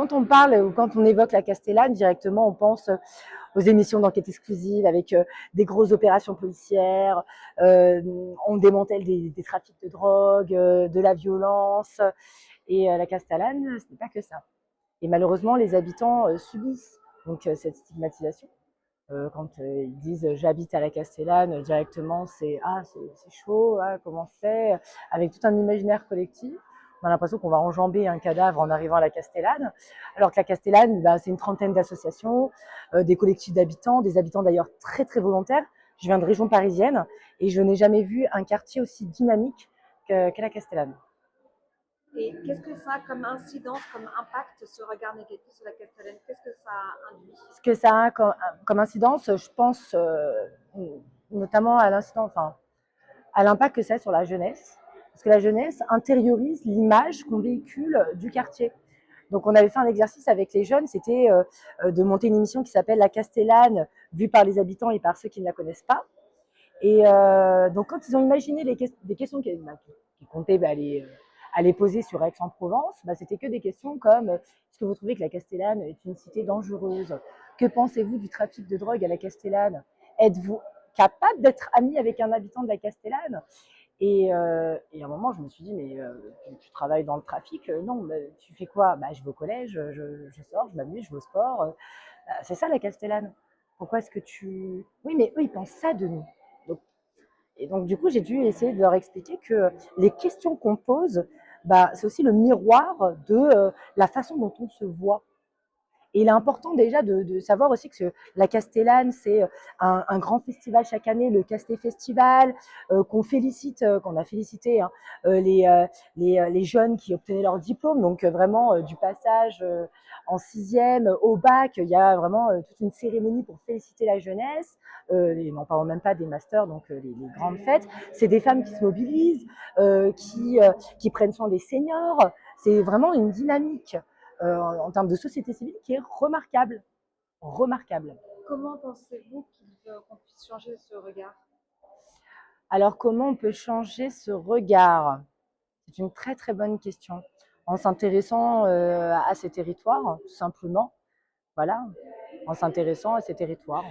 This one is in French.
Quand on parle ou quand on évoque la Castellane, directement, on pense aux émissions d'enquête exclusive avec des grosses opérations policières, euh, on démantèle des trafics de drogue, de la violence. Et la Castellane, ce n'est pas que ça. Et malheureusement, les habitants subissent donc cette stigmatisation. Quand ils disent j'habite à la Castellane, directement c'est chaud, ah, comment c'est, avec tout un imaginaire collectif. On a l'impression qu'on va enjamber un cadavre en arrivant à la Castellane, alors que la Castellane, bah, c'est une trentaine d'associations, des collectifs d'habitants, des habitants d'ailleurs très très volontaires. Je viens de région parisienne et je n'ai jamais vu un quartier aussi dynamique que la Castellane. Et qu'est-ce que ça a comme incidence, comme impact, ce regard négatif sur la Castellane? Qu'est-ce que ça induit? Ce que ça a comme incidence, je pense notamment à l'incident, enfin, à l'impact que ça a sur la jeunesse. Parce que la jeunesse intériorise l'image qu'on véhicule du quartier. Donc on avait fait un exercice avec les jeunes, c'était de monter une émission qui s'appelle La Castellane, vue par les habitants et par ceux qui ne la connaissent pas. Et donc quand ils ont imaginé des questions qui comptaient à les poser sur Aix-en-Provence, bah, c'était que des questions comme est-ce que vous trouvez que la Castellane est une cité dangereuse? Que pensez-vous du trafic de drogue à la Castellane? Êtes-vous capable d'être ami avec un habitant de la Castellane? Et à un moment, je me suis dit, mais tu travailles dans le trafic? Non, mais tu fais quoi? Bah, je vais au collège, je sors, je m'amuse, je vais au sport. C'est ça la Castellane. Pourquoi est-ce que tu... Oui, mais eux, ils pensent ça de nous. Donc, et donc, du coup, j'ai dû essayer de leur expliquer que les questions qu'on pose, bah, c'est aussi le miroir de la façon dont on se voit. Et il est important déjà de savoir aussi que la Castellane, c'est un grand festival chaque année, le Casté Festival, qu'on félicite, qu'on a félicité hein, les jeunes qui obtenaient leur diplôme, donc vraiment du passage en sixième au bac, il y a vraiment toute une cérémonie pour féliciter la jeunesse, et n'en parlons même pas des masters, donc les grandes fêtes. C'est des femmes qui se mobilisent, qui prennent soin des seniors. C'est vraiment une dynamique en termes de société civile qui est remarquable. Remarquable. Comment pensez-vous qu'on puisse changer ce regard? Alors comment on peut changer ce regard? C'est une très très bonne question. En s'intéressant à ces territoires, tout simplement. Voilà, en s'intéressant à ces territoires.